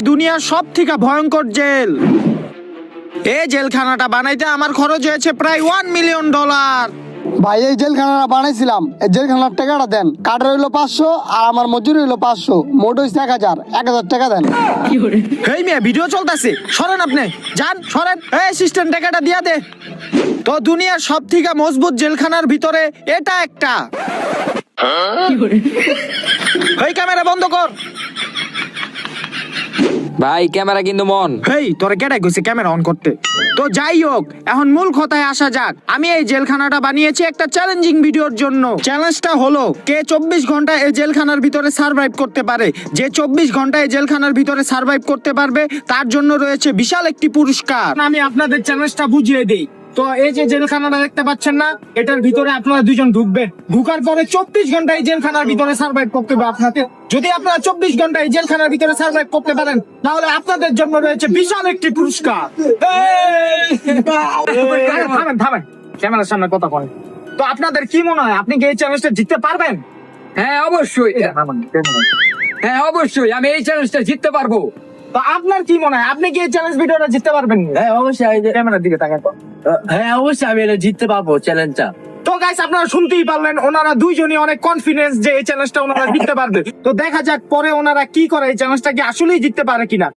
দুনিয়ার সব থেকে ভয়ঙ্কর জেল। এই জেলখানাটা বানাইতে আমার খরচ হয়েছে প্রায় $1 মিলিয়ন। ভাই এই জেলখানাটা বানাইছিলাম, এই জেলখানার টাকাটা দেন। কাঠের হইলো 500 আর আমার মজুরি হইলো 500, মোট হইছে 1000 টাকা দেন। এই মেয়ে ভিডিও চলতেছে, সরেন আপনি, যান সরেন। এই অ্যাসিস্ট্যান্ট টাকাটা দিয়া দে। তো দুনিয়ার সব থেকে মজবুত জেলখানার ভিতরে এটা একটা। এই ক্যামেরা বন্ধ কর। ভাই ক্যামেরা কিন্তু মন। হেই তোরে কেডা কইছে ক্যামেরা অন করতে? তো যাই হোক, এখন মূল কথায় আসা যাক। আমি এই জেলখানাটা বানিয়েছি একটা চ্যালেঞ্জিং ভিডিওর জন্য। চ্যালেঞ্জটা হলো কে 24 ঘন্টা এই জেলখানার ভিতরে সার্ভাইভ করতে পারে। যে 24 ঘন্টা এই জেলখানার ভিতরে সার্ভাইভ করতে পারবে তার জন্য রয়েছে বিশাল একটি পুরস্কার। আমি আপনাদের চ্যালেঞ্জটা বুঝিয়ে দেই। তো এই যে জেলখানাটা দেখতে পাচ্ছেন না, এটার ভিতরে আপনারা দুজন ঢুকবেন। ঢুকার পরে 24 ঘন্টা এই জেলখানার ভিতরে সার্ভাইভ করতে হবে আপনাকে। যদি আপনারা 24 ঘন্টা এই জেলখানার ভিতরে সার্ভাইভ করতে পারেন তাহলে আপনাদের জন্য রয়েছে বিশাল একটি পুরস্কার। থামেন থামেন, ক্যামেরার সামনে কথা বলেন। তো আপনাদের কি মনে হয়, আপনি কি এই চ্যালেঞ্জটা জিততে পারবেন? হ্যাঁ অবশ্যই, হ্যাঁ অবশ্যই আমি এই চ্যালেঞ্জটা জিততে পারবো। তো আপনার কি মনে হয়, আপনি কি এই চ্যালেঞ্জ ভিডিওটা জিততে পারবেন? হ্যাঁ অবশ্যই, ক্যামেরার দিকে তাকান। হ্যাঁ অবশ্যই আমি এটা জিততে পারবো চ্যালেঞ্জটা। তো গাইস আপনারা শুনতেই পারলেন, ওনারা দুইজনই অনেক কনফিডেন্স যে এই চ্যালেঞ্জটা ওনারা জিততে পারবে। তো দেখা যাক পরে ওনারা কি করে, এই চ্যালেঞ্জটা কি আসলেই জিততে পারে কিনা।